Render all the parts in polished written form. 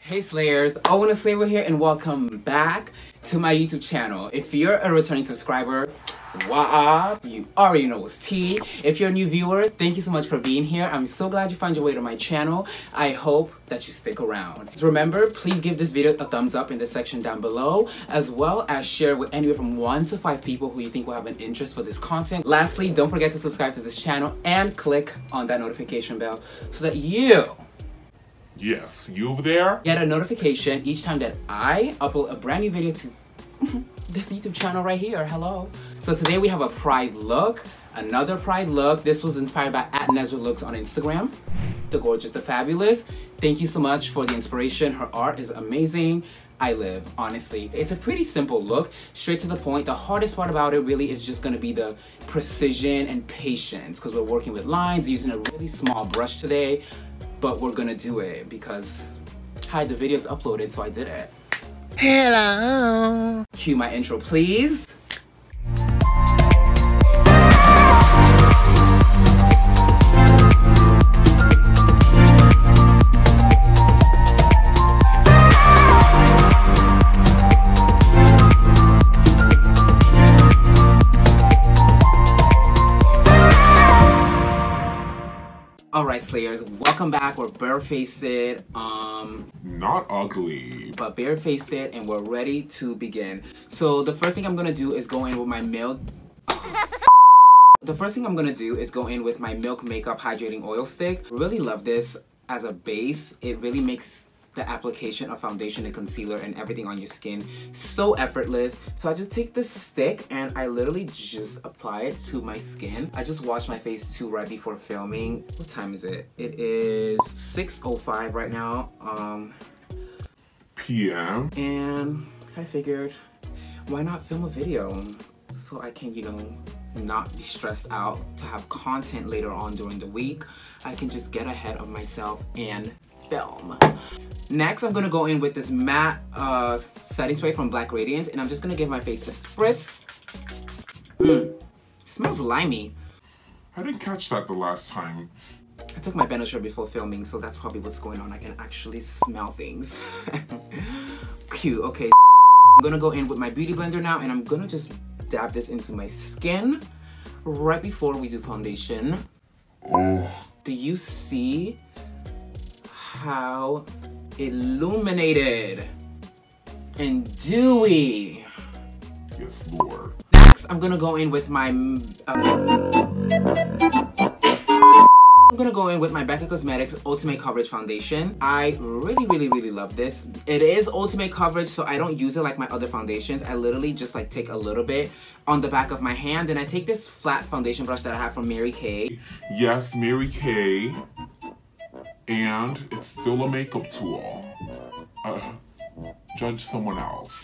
Hey Slayers, Owen Oslaywe here and welcome back to my YouTube channel. If you're a returning subscriber, what up? You already know it's T. If you're a new viewer, thank you so much for being here. I'm so glad you found your way to my channel. I hope that you stick around. So remember, please give this video a thumbs up in the section down below, as well as share with anywhere from 1 to 5 people who you think will have an interest for this content. Lastly, don't forget to subscribe to this channel and click on that notification bell so that Yes, you over there? get a notification each time that I upload a brand new video to this YouTube channel right here. Hello. So today we have a Pride look, another Pride look. This was inspired by @NezraLooks on Instagram. The gorgeous, the fabulous. Thank you so much for the inspiration. Her art is amazing. I live, honestly. It's a pretty simple look, straight to the point. The hardest part about it really is just gonna be the precision and patience, because we're working with lines, using a really small brush today. But we're gonna do it because hi, the video's uploaded, so I did it. Hello. Cue my intro, please. Alright Slayers, welcome back. We're barefaced, Not ugly, but barefaced, and we're ready to begin. So the first thing I'm gonna do is go in with my milk. The first thing I'm gonna do is go in with my Milk Makeup Hydrating Oil Stick. Really love this as a base. It really makes the application of foundation and concealer and everything on your skin so effortless. So I just take this stick and I literally just apply it to my skin. I just washed my face too right before filming. What time is it? It is 6:05 right now. PM. And I figured, why not film a video so I can, you know, not be stressed out to have content later on during the week. I can just get ahead of myself and film. Next, I'm gonna go in with this matte setting spray from Black Radiance, and I'm just gonna give my face a spritz. Smells limey. I didn't catch that the last time. I took my Benadryl before filming, so that's probably what's going on. I can actually smell things. Cute, okay. I'm gonna go in with my beauty blender now, and I'm gonna just dab this into my skin right before we do foundation. Oh. Do you see how illuminated and dewy? Yes, Lord. Next, I'm gonna go in with my Becca Cosmetics Ultimate Coverage Foundation. I really love this. It is ultimate coverage, so I don't use it like my other foundations. I literally just like take a little bit on the back of my hand, and I take this flat foundation brush that I have from Mary Kay. Yes, Mary Kay. And it's still a makeup tool. Judge someone else.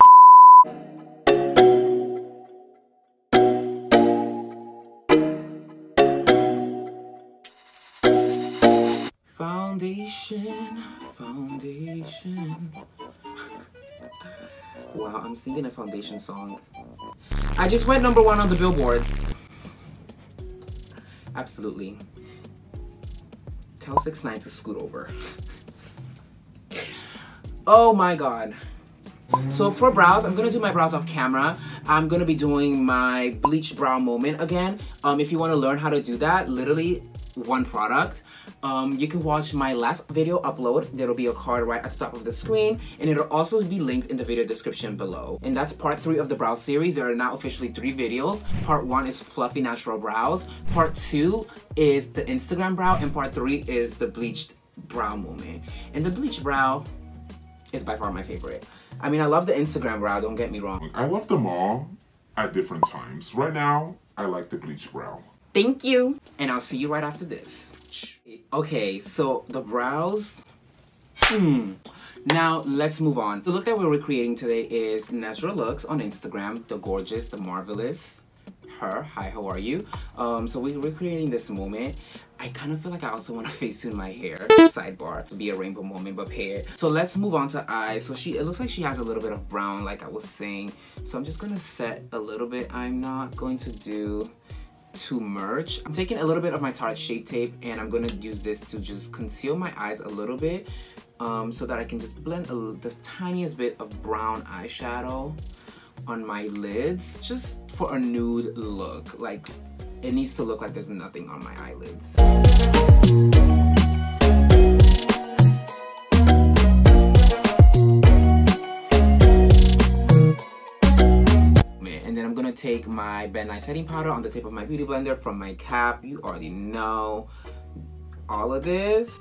Foundation. Wow, I'm singing a foundation song. I just went #1 on the billboards. Absolutely. Tell 6ix9ine to scoot over. Oh my god. So for brows, I'm gonna do my brows off camera. I'm gonna be doing my bleach brow moment again. If you wanna learn how to do that, literally one product. You can watch my last video upload. There'll be a card right at the top of the screen, and it'll also be linked in the video description below. And that's part 3 of the brow series. There are now officially 3 videos. Part 1 is fluffy natural brows. Part 2 is the Instagram brow, and part 3 is the bleached brow moment. And the bleached brow is by far my favorite. I mean, I love the Instagram brow, don't get me wrong. I love them all at different times. Right now, I like the bleach brow. Thank you. And I'll see you right after this. Okay, so the brows. Now, let's move on. The look that we're recreating today is NezraLooks on Instagram. The gorgeous, the marvelous. Her. Hi, how are you? So we're recreating this moment. I kind of feel like I also want to Facetune my hair. Sidebar. To be a rainbow moment, but pay it. So let's move on to eyes. So it looks like she has a little bit of brown, like I was saying. So I'm just going to set a little bit. I'm not going to do to merge. I'm taking a little bit of my Tarte Shape Tape and I'm gonna use this to just conceal my eyes a little bit so that I can just blend the tiniest bit of brown eyeshadow on my lids, just for a nude look. Like, it needs to look like there's nothing on my eyelids. And then I'm gonna take my Ben Nye setting powder on the tip of my beauty blender from my cap. You already know all of this.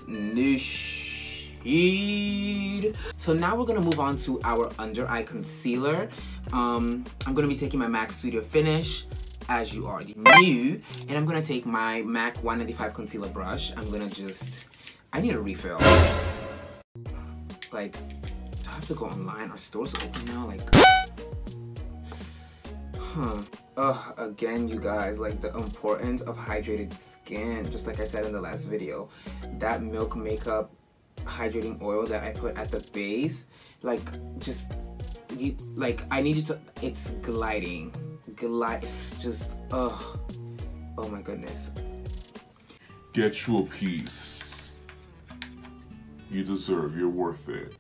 So now we're gonna move on to our under eye concealer. I'm gonna be taking my MAC Studio Finish, as you already knew, and I'm gonna take my MAC 195 concealer brush. I'm gonna I need a refill. Like, do I have to go online? Are stores open now? Like, again, you guys, like, the importance of hydrated skin. Just like I said in the last video, that Milk Makeup hydrating oil that I put at the base, like, I need you to, it's gliding, it's just, oh my goodness. Get you a piece. You deserve, you're worth it.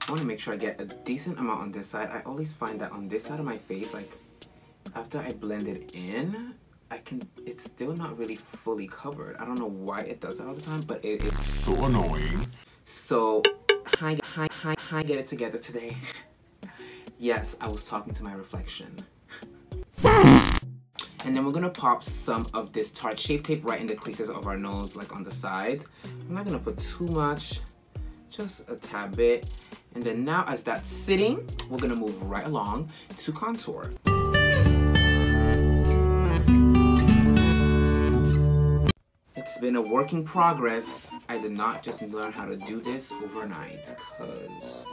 I want to make sure I get a decent amount on this side. I always find that on this side of my face, like, after I blend it in, it's still not really fully covered. I don't know why it does that all the time, but it is so annoying. So, hi, get it together today. Yes, I was talking to my reflection. And then we're gonna pop some of this Tarte Shape Tape right in the creases of our nose, like on the sides. I'm not gonna put too much, just a tad bit. And then now, as that's sitting, we're gonna move right along to contour. It's been a work in progress. I did not just learn how to do this overnight, because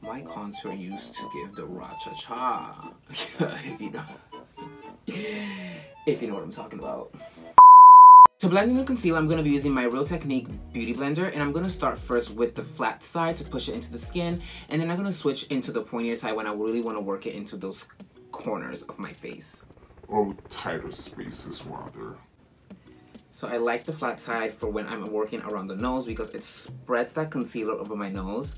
my contour used to give the ra-cha-cha, if you know what I'm talking about. To blend in the concealer, I'm going to be using my Real Technique Beauty Blender, and I'm going to start first with the flat side to push it into the skin, and then I'm going to switch into the pointier side when I really want to work it into those corners of my face. Or tighter spaces, rather. So I like the flat side for when I'm working around the nose, because it spreads that concealer over my nose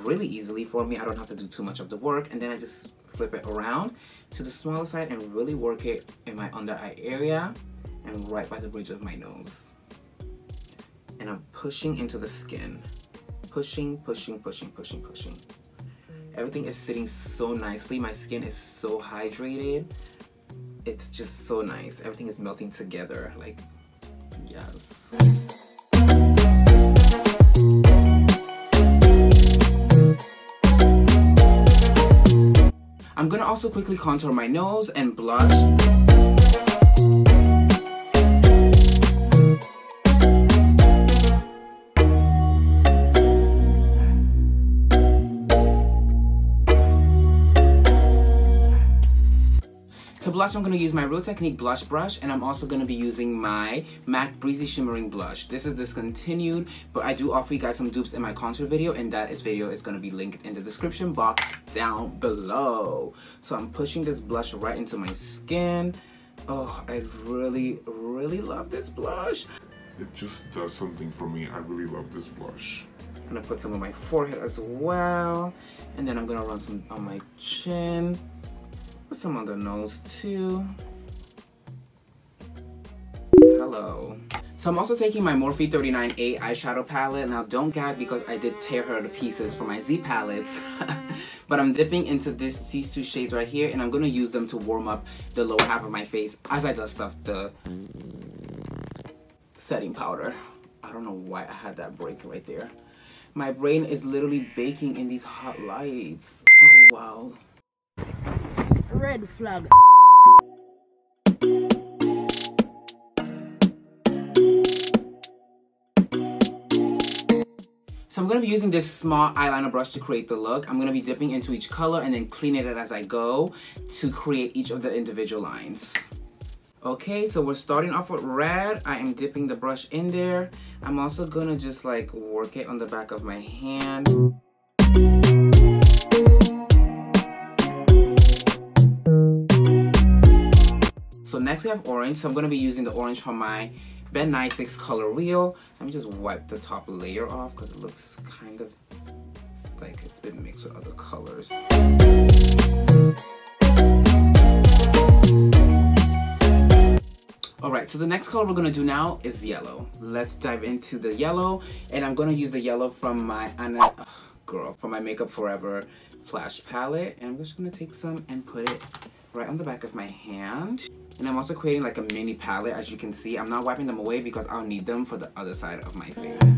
really easily for me. I don't have to do too much of the work, and then I just flip it around to the smaller side and really work it in my under eye area and right by the bridge of my nose. And I'm pushing into the skin. Pushing, pushing, pushing, pushing, pushing. Everything is sitting so nicely. My skin is so hydrated. It's just so nice. Everything is melting together. Like, yes. I'm gonna also quickly contour my nose and blush. To blush, I'm going to use my Real Technique blush brush, and I'm also going to be using my MAC Breezy Shimmering Blush. This is discontinued, but I do offer you guys some dupes in my contour video, and that video is going to be linked in the description box down below. So I'm pushing this blush right into my skin. Oh, I really, really love this blush. It just does something for me. I really love this blush. I'm going to put some on my forehead as well, and then I'm going to run some on my chin. Put some on the nose too. Hello. So I'm also taking my Morphe 39A eyeshadow palette. Now don't gag, because I did tear her to pieces for my Z palettes. But I'm dipping into these two shades right here, and I'm going to use them to warm up the lower half of my face as I dust off the setting powder. I don't know why I had that break right there. My brain is literally baking in these hot lights. Oh wow. Red flag. So I'm going to be using this small eyeliner brush to create the look. I'm going to be dipping into each color and then cleaning it as I go to create each of the individual lines. Okay, so we're starting off with red. I am dipping the brush in there. I'm also going to just like work it on the back of my hand. So next we have orange. So I'm going to be using the orange from my Ben 96 color wheel. Let me just wipe the top layer off because it looks kind of like it's been mixed with other colors. Alright, so the next color we're going to do now is yellow. Let's dive into the yellow, and I'm going to use the yellow from my from my Makeup Forever Flash palette, and I'm just going to take some and put it right on the back of my hand. And I'm also creating like a mini palette. As you can see, I'm not wiping them away because I'll need them for the other side of my face.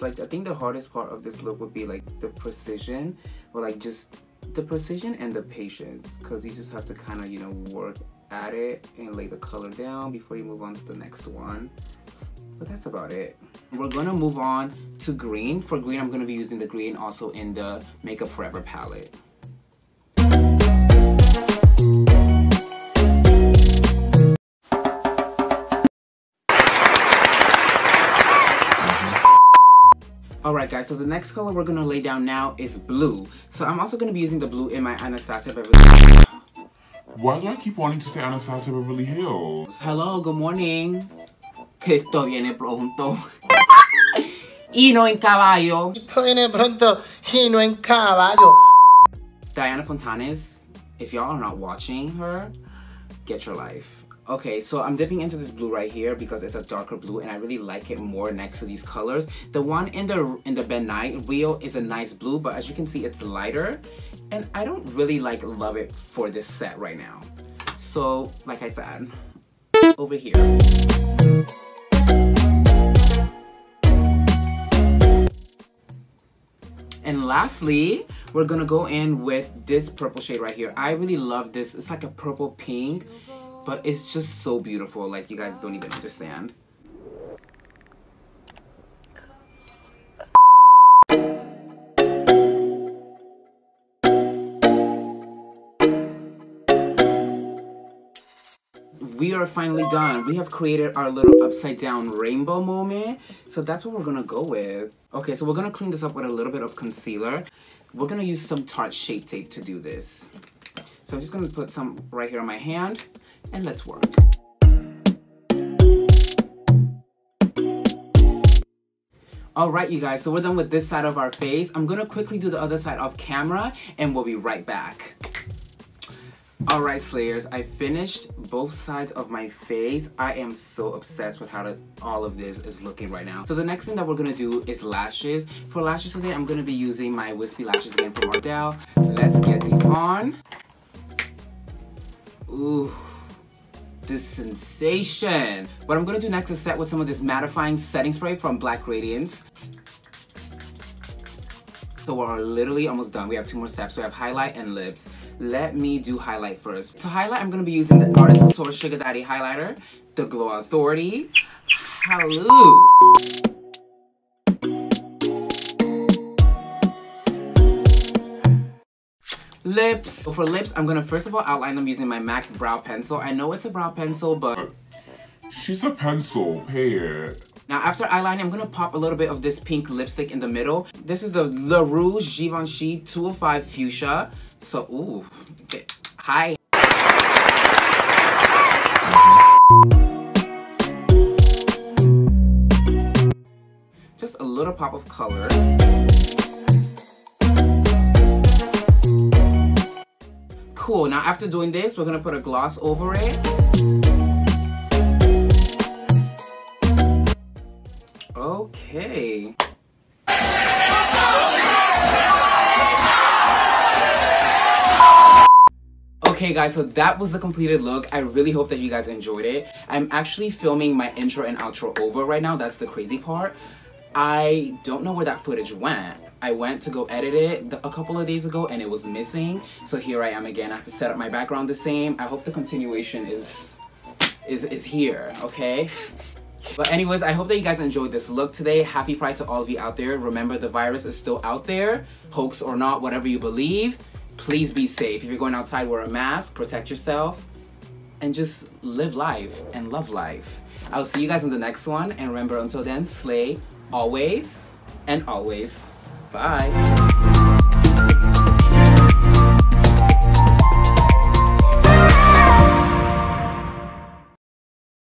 Like, I think the hardest part of this look would be like the precision, or like just the precision and the patience, because you just have to kind of, you know, work at it and lay the color down before you move on to the next one. But that's about it. We're gonna move on to green. For green, I'm gonna be using the green also in the Makeup Forever palette. Alright guys, so the next color we're going to lay down now is blue. So I'm also going to be using the blue in my Anastasia Beverly Hills. Why do I keep wanting to say Anastasia Beverly Hills? Hello, good morning. Esto viene pronto. Y no en caballo. Esto viene pronto y no en caballo. Diana Fontanes, if y'all are not watching her, get your life. Okay, so I'm dipping into this blue right here because it's a darker blue and I really like it more next to these colors. The one in the Ben 9 wheel is a nice blue, but as you can see, it's lighter. And I don't really love it for this set right now. So, like I said, over here. And lastly, we're gonna go in with this purple shade right here. I really love this. It's like a purple pink. But it's just so beautiful, like you guys don't even understand. We are finally done. We have created our little upside down rainbow moment. So that's what we're gonna go with. Okay, so we're gonna clean this up with a little bit of concealer. We're gonna use some Tarte Shape Tape to do this. So I'm just gonna put some right here on my hand. And let's work. Alright you guys, so we're done with this side of our face. I'm gonna quickly do the other side off camera and we'll be right back. Alright Slayers, I finished both sides of my face. I am so obsessed with how all of this is looking right now. So the next thing that we're gonna do is lashes. For lashes today, I'm gonna be using my wispy lashes again from Ardell. Let's get these on. Ooh. This sensation. What I'm gonna do next is set with some of this mattifying setting spray from Black Radiance. So we're literally almost done. We have 2 more steps. We have highlight and lips. Let me do highlight first. To highlight, I'm gonna be using the Artist Couture Sugar Daddy highlighter, the Glow Authority. Hello. Lips. So for lips, I'm gonna first of all outline them using my MAC brow pencil. I know it's a brow pencil, but she's a pencil, pay it. Now after eyelining, I'm gonna pop a little bit of this pink lipstick in the middle. This is the Le Rouge Givenchy 205 Fuchsia. So, ooh, okay. Hi. Just a little pop of color. Cool, now after doing this, we're gonna put a gloss over it. Okay. Okay guys, so that was the completed look. I really hope that you guys enjoyed it. I'm actually filming my intro and outro over right now. That's the crazy part. I don't know where that footage went. I went to go edit it a couple of days ago and it was missing. So here I am again. I have to set up my background the same. I hope the continuation is here, okay? But anyways, I hope that you guys enjoyed this look today. Happy Pride to all of you out there. Remember, the virus is still out there. Hoax or not, whatever you believe. Please be safe. If you're going outside, wear a mask, protect yourself, and just live life and love life. I'll see you guys in the next one. And remember, until then, slay always and always. Bye.